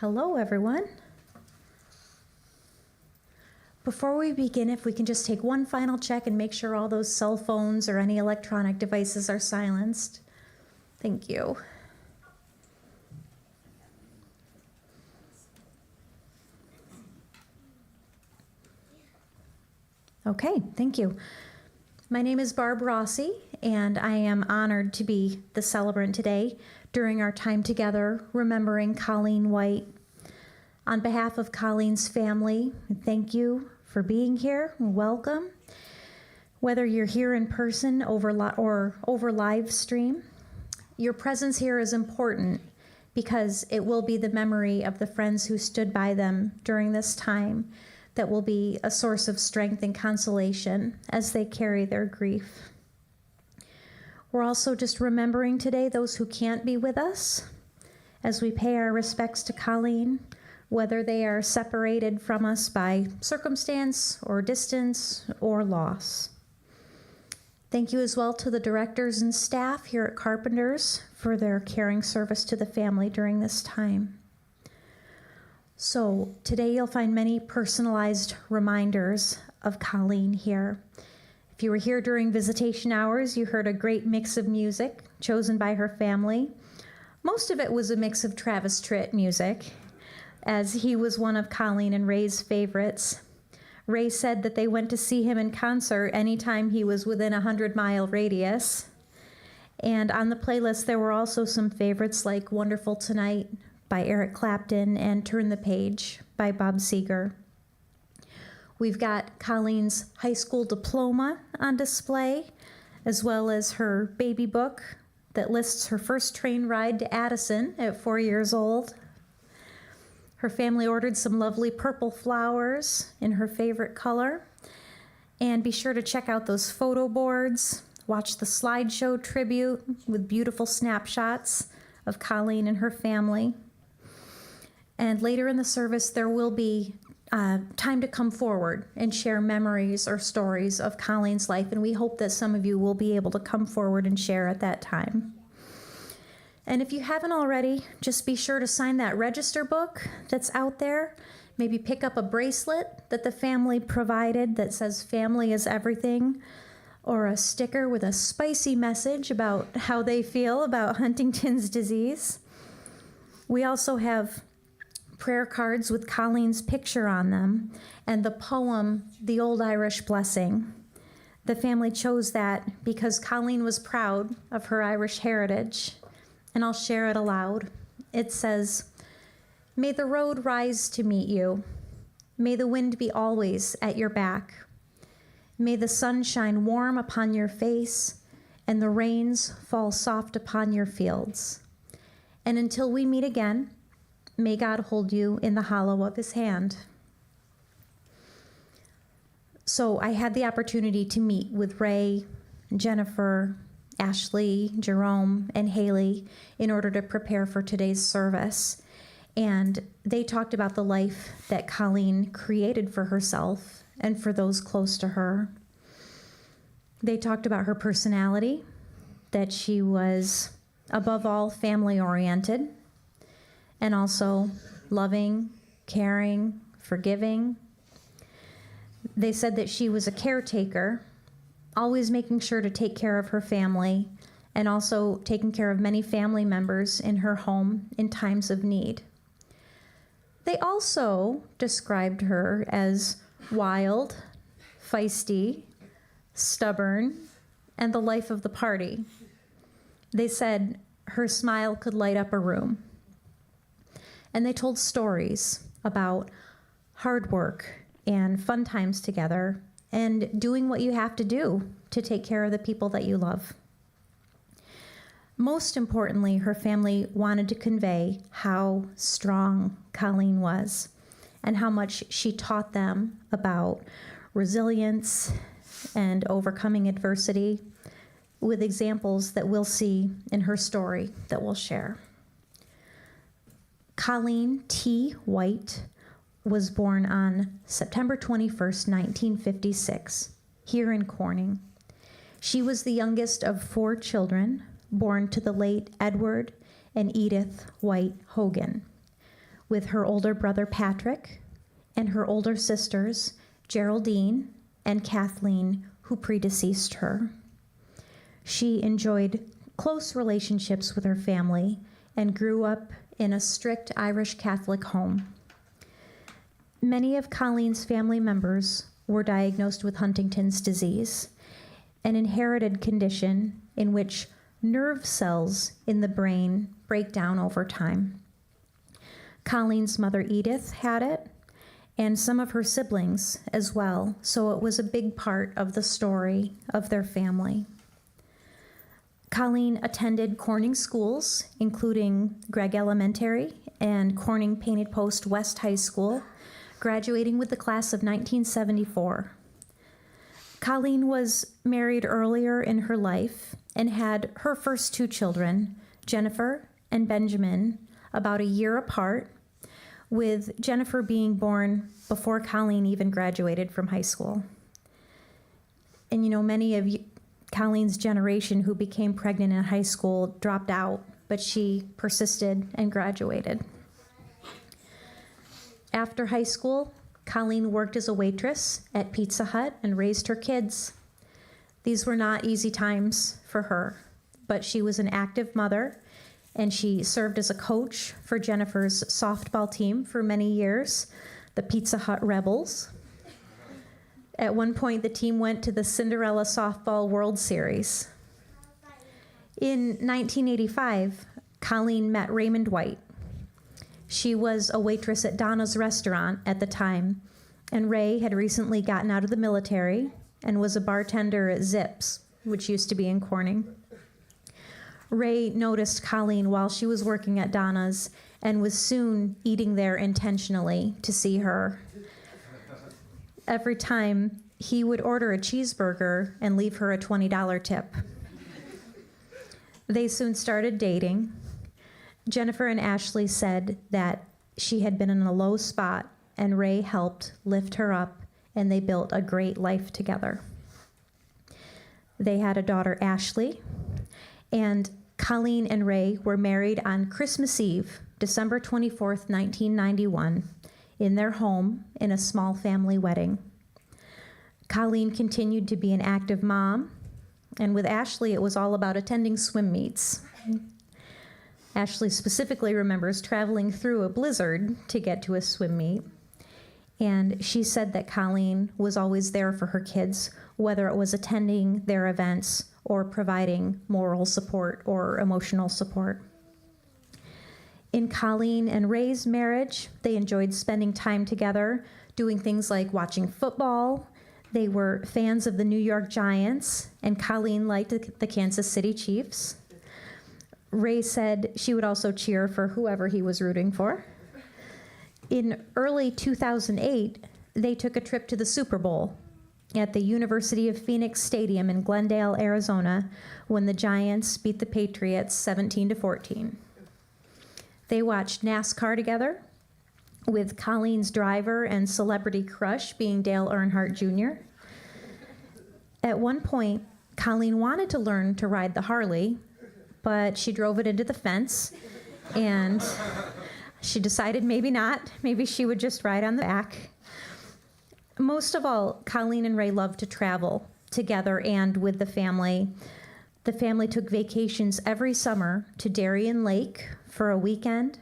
Hello, everyone. Before we begin, if we can just take one final check and make sure all those cell phones or any electronic devices are silenced. Thank you. Okay, thank you. My name is Barb Rossi, and I am honored to be the celebrant today during our time together remembering Colleen Whute. On behalf of Colleen's family, thank you for being here. Welcome. Whether you're here in person or over live stream, your presence here is important because it will be the memory of the friends who stood by them during this time that will be a source of strength and consolation as they carry their grief. We're also just remembering today those who can't be with us as we pay our respects to Colleen, whether they are separated from us by circumstance or distance or loss. Thank you as well to the directors and staff here at Carpenters for their caring service to the family during this time. So today you'll find many personalized reminders of Colleen here. If you were here during visitation hours, you heard a great mix of music chosen by her family. Most of it was a mix of Travis Tritt music, as he was one of Colleen and Ray's favorites. Ray said that they went to see him in concert anytime he was within a 100-mile radius. And on the playlist, there were also some favorites like Wonderful Tonight by Eric Clapton and Turn the Page by Bob Seger. We've got Colleen's high school diploma on display, as well as her baby book that lists her first train ride to Addison at 4 years old. Her family ordered some lovely purple flowers in her favorite color. And be sure to check out those photo boards, watch the slideshow tribute with beautiful snapshots of Colleen and her family. And later in the service, there will be time to come forward and share memories or stories of Colleen's life, and we hope that some of you will be able to come forward and share at that time. And if you haven't already, just be sure to sign that register book that's out there. Maybe pick up a bracelet that the family provided that says "Family is Everything," or a sticker with a spicy message about how they feel about Huntington's disease. We also have prayer cards with Colleen's picture on them and the poem, The Old Irish Blessing. The family chose that because Colleen was proud of her Irish heritage, and I'll share it aloud. It says, "May the road rise to meet you. May the wind be always at your back. May the sun shine warm upon your face and the rains fall soft upon your fields. And until we meet again, may God hold you in the hollow of his hand." So I had the opportunity to meet with Ray, Jennifer, Ashlee, Jerome, and Haleigh in order to prepare for today's service. And they talked about the life that Colleen created for herself and for those close to her. They talked about her personality, that she was above all family-oriented, and also loving, caring, forgiving. They said that she was a caretaker, always making sure to take care of her family, and also taking care of many family members in her home in times of need. They also described her as wild, feisty, stubborn, and the life of the party. They said her smile could light up a room. And they told stories about hard work and fun times together and doing what you have to do to take care of the people that you love. Most importantly, her family wanted to convey how strong Colleen was and how much she taught them about resilience and overcoming adversity, with examples that we'll see in her story that we'll share. Colleen T. Whute was born on September 21st, 1956, here in Corning. She was the youngest of 4 children born to the late Edward and Edith Whute Hogan. with her older brother Patrick and her older sisters Geraldine and Kathleen, who predeceased her. She enjoyed close relationships with her family and grew up in a strict Irish Catholic home. Many of Colleen's family members were diagnosed with Huntington's disease, an inherited condition in which nerve cells in the brain break down over time. Colleen's mother Edith had it, and some of her siblings as well, so it was a big part of the story of their family. Colleen attended Corning schools, including Gregg Elementary and Corning Painted Post West High School, graduating with the class of 1974. Colleen was married earlier in her life and had her first two children, Jennifer and Benjamin, about a year apart, with Jennifer being born before Colleen even graduated from high school. And many of Colleen's generation who became pregnant in high school dropped out, but she persisted and graduated. After high school, Colleen worked as a waitress at Pizza Hut and raised her kids. These were not easy times for her, but she was an active mother, and she served as a coach for Jennifer's softball team for many years, the Pizza Hut Rebels. At one point, the team went to the Cinderella Softball World Series. In 1985, Colleen met Raymond White. She was a waitress at Donna's restaurant at the time, and Ray had recently gotten out of the military and was a bartender at Zips, which used to be in Corning. Ray noticed Colleen while she was working at Donna's and was soon eating there intentionally to see her. Every time, he would order a cheeseburger and leave her a $20 tip. They soon started dating. Jennifer and Ashlee said that she had been in a low spot, and Ray helped lift her up, and they built a great life together. They had a daughter, Ashlee, and Colleen and Ray were married on Christmas Eve, December 24th, 1991, in their home in a small family wedding. Colleen continued to be an active mom, and with Ashlee, it was all about attending swim meets. Ashlee specifically remembers traveling through a blizzard to get to a swim meet, and she said that Colleen was always there for her kids, whether it was attending their events or providing moral support or emotional support. In Colleen and Ray's marriage, they enjoyed spending time together, doing things like watching football. They were fans of the New York Giants, and Colleen liked the Kansas City Chiefs. Ray said she would also cheer for whoever he was rooting for. In early 2008, they took a trip to the Super Bowl at the University of Phoenix Stadium in Glendale, Arizona, when the Giants beat the Patriots 17-14. They watched NASCAR together, with Colleen's driver and celebrity crush being Dale Earnhardt Jr. At one point, Colleen wanted to learn to ride the Harley, but she drove it into the fence, and she decided maybe not. Maybe she would just ride on the back. Most of all, Colleen and Ray loved to travel together and with the family. The family took vacations every summer to Darien Lake for a weekend.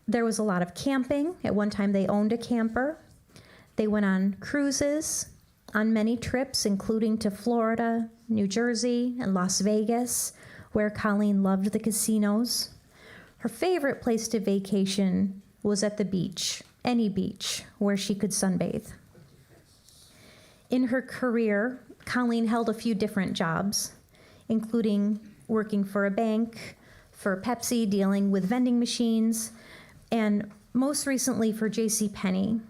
There was a lot of camping. At one time, they owned a camper. They went on cruises, on many trips, including to Florida, New Jersey, and Las Vegas, where Colleen loved the casinos. Her favorite place to vacation was at the beach, any beach, where she could sunbathe. In her career, Colleen held a few different jobs, including working for a bank, for Pepsi, dealing with vending machines, and most recently for JCPenney.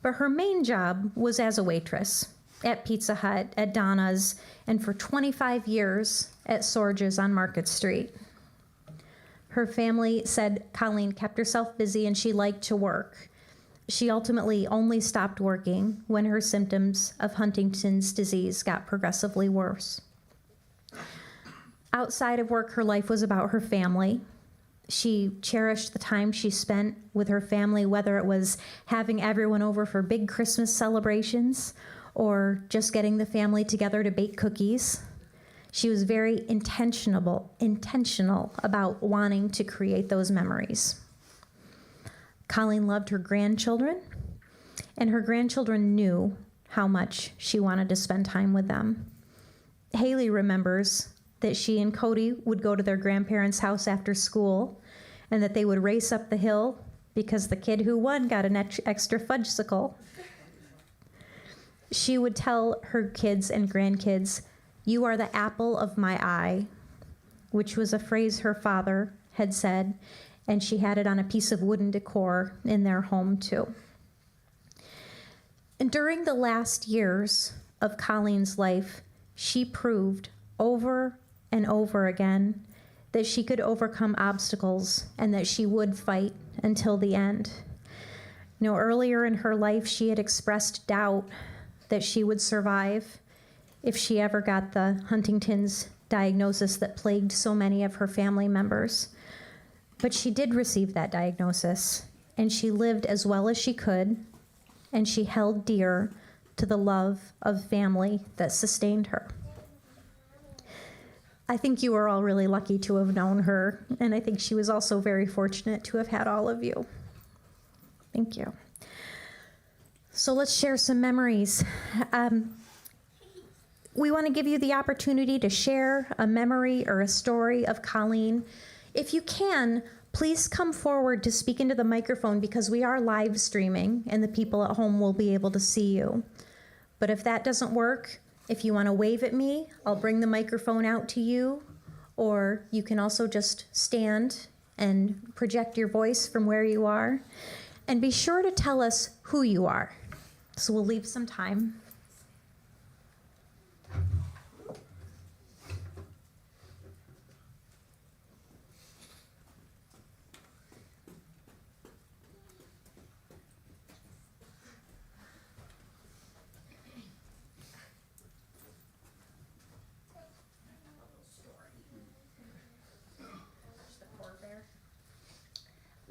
But her main job was as a waitress at Pizza Hut, at Donna's, and for 25 years at Sorges on Market Street. Her family said Colleen kept herself busy and she liked to work. She ultimately only stopped working when her symptoms of Huntington's disease got progressively worse. Outside of work, her life was about her family. She cherished the time she spent with her family, whether it was having everyone over for big Christmas celebrations or just getting the family together to bake cookies. She was very intentional about wanting to create those memories. Colleen loved her grandchildren, and her grandchildren knew how much she wanted to spend time with them. Haleigh remembers that she and Cody would go to their grandparents' house after school, and that they would race up the hill because the kid who won got an extra fudgesicle. She would tell her kids and grandkids, "You are the apple of my eye," which was a phrase her father had said, and she had it on a piece of wooden decor in their home too. And during the last years of Colleen's life, she proved over and over again that she could overcome obstacles and that she would fight until the end. You know, earlier in her life, she had expressed doubt that she would survive if she ever got the Huntington's diagnosis that plagued so many of her family members. But she did receive that diagnosis, and she lived as well as she could, and she held dear to the love of family that sustained her. I think you are all really lucky to have known her, and I think she was also very fortunate to have had all of you. Thank you. So let's share some memories. We want to give you the opportunity to share a memory or a story of Colleen. If you can, please come forward to speak into the microphone because we are live streaming and the people at home will be able to see you. But if that doesn't work, if you want to wave at me, I'll bring the microphone out to you, or you can also just stand and project your voice from where you are. And be sure to tell us who you are. So we'll leave some time.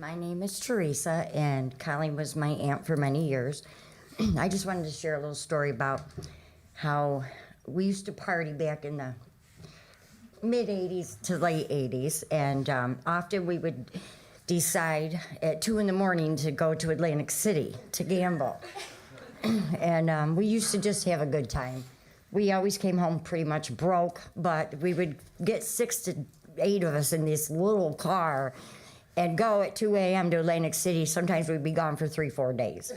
My name is Teresa, and Colleen was my aunt for many years. I just wanted to share a little story about how we used to party back in the mid-'80s to late 80s, and often we would decide at 2 in the morning to go to Atlantic City to gamble. And we used to just have a good time. We always came home pretty much broke, but we would get 6 to 8 of us in this little car and go at 2 a.m. to Atlantic City. Sometimes we'd be gone for 3-4 days.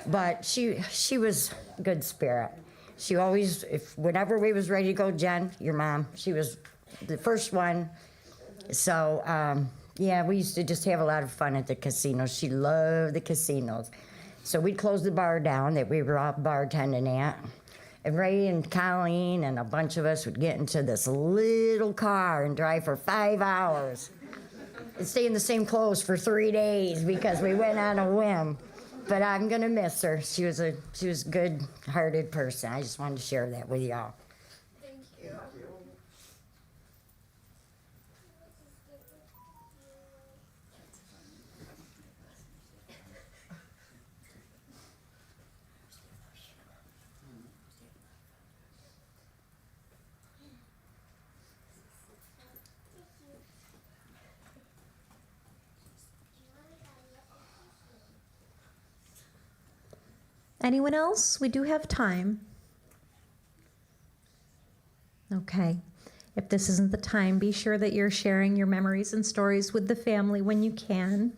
But she was a good spirit. She always, whenever we was ready to go, Jen, your mom, she was the first one. So, yeah, we used to just have a lot of fun at the casinos. She loved the casinos. So we'd close the bar down that we were all bartending at. And Ray and Colleen and a bunch of us would get into this little car and drive for 5 hours. And stay in the same clothes for 3 days because we went on a whim. But I'm gonna miss her. She was a good-hearted person. I just wanted to share that with y'all. Thank you. Anyone else? We do have time. Okay. If this isn't the time, be sure that you're sharing your memories and stories with the family when you can.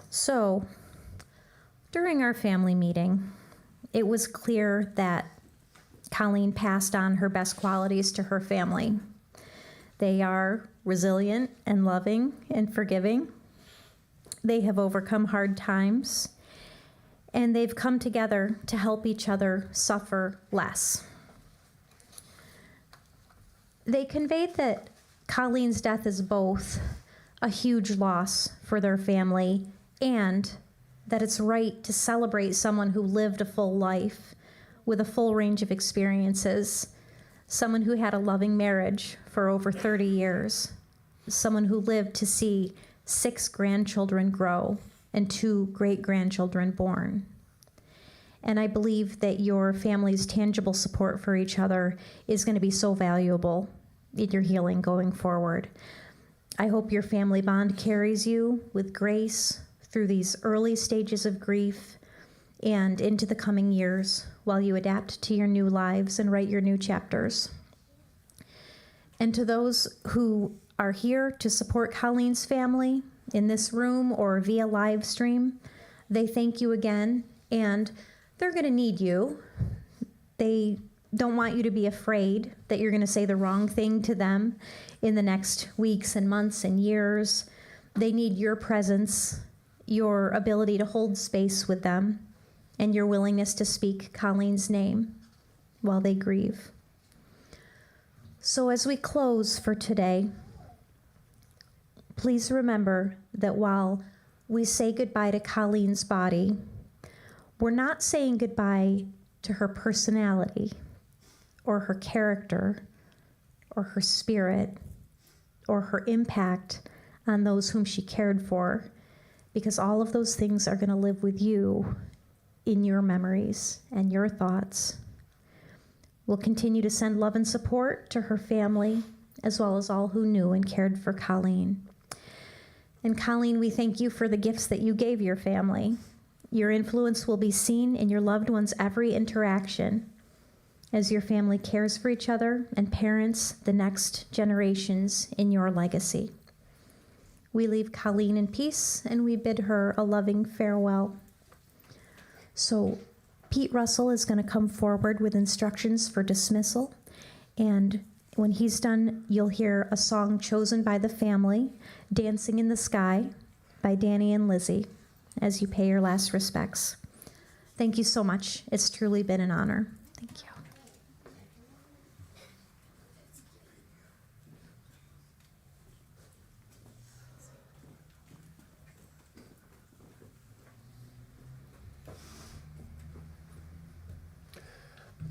So, during our family meeting, it was clear that Colleen passed on her best qualities to her family. They are resilient and loving and forgiving. They have overcome hard times, and they've come together to help each other suffer less. They conveyed that Colleen's death is both a huge loss for their family and that it's right to celebrate someone who lived a full life with a full range of experiences, someone who had a loving marriage for over 30 years, someone who lived to see 6 grandchildren grow and 2 great-grandchildren born. And I believe that your family's tangible support for each other is going to be so valuable in your healing going forward. I hope your family bond carries you with grace through these early stages of grief and into the coming years while you adapt to your new lives and write your new chapters. And to those who are here to support Colleen's family in this room or via live stream, they thank you again, and they're going to need you. They don't want you to be afraid that you're going to say the wrong thing to them in the next weeks and months and years. They need your presence, your ability to hold space with them, and your willingness to speak Colleen's name while they grieve. So as we close for today, please remember that while we say goodbye to Colleen's body, we're not saying goodbye to her personality or her character or her spirit or her impact on those whom she cared for, because all of those things are going to live with you in your memories and your thoughts. We'll continue to send love and support to her family, as well as all who knew and cared for Colleen. And Colleen, we thank you for the gifts that you gave your family. Your influence will be seen in your loved ones' every interaction as your family cares for each other and parents the next generations in your legacy. We leave Colleen in peace, and we bid her a loving farewell. So Pete Russell is going to come forward with instructions for dismissal, and when he's done, you'll hear a song chosen by the family, Dancing in the Sky by Danny and Lizzie, as you pay your last respects. Thank you so much. It's truly been an honor. Thank you.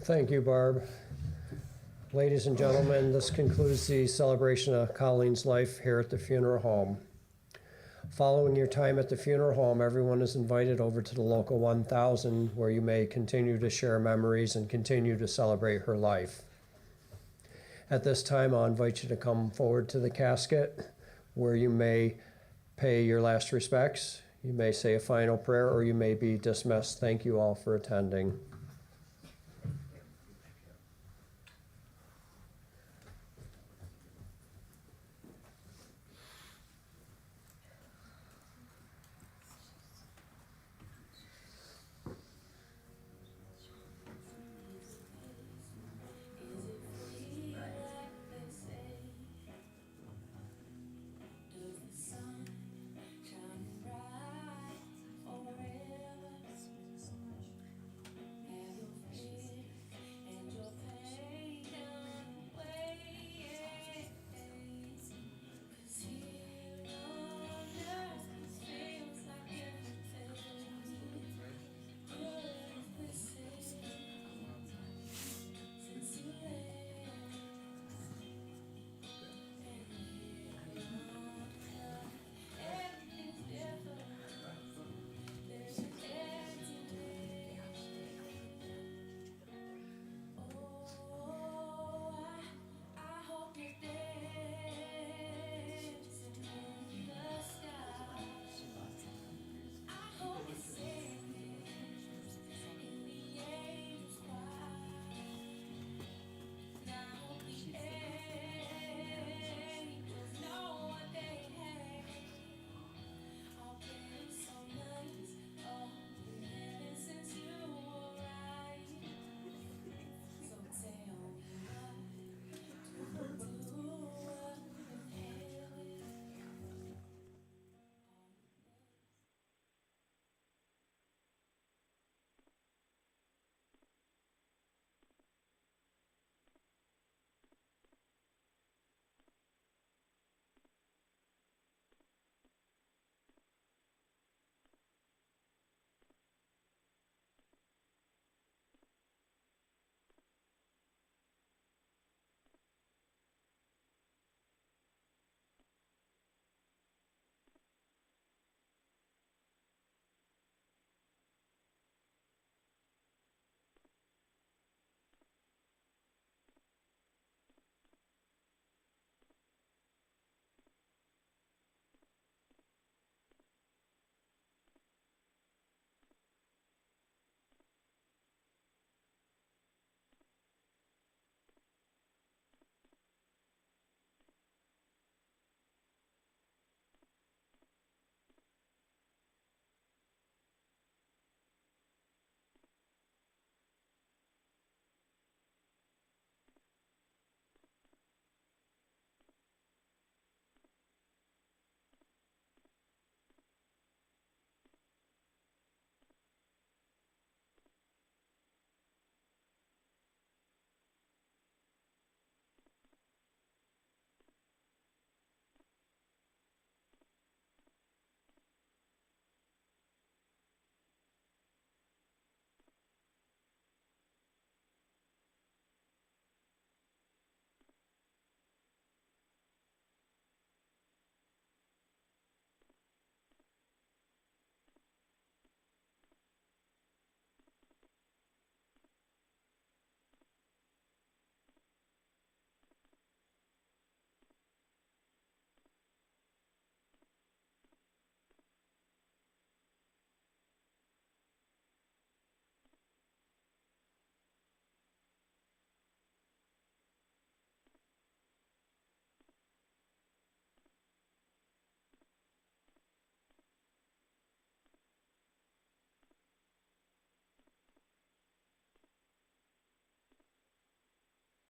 Thank you, Barb. Ladies and gentlemen, this concludes the celebration of Colleen's life here at the funeral home. Following your time at the funeral home, everyone is invited over to the local 1000, where you may continue to share memories and continue to celebrate her life. At this time, I'll invite you to come forward to the casket, where you may pay your last respects. You may say a final prayer, or you may be dismissed. Thank you all for attending.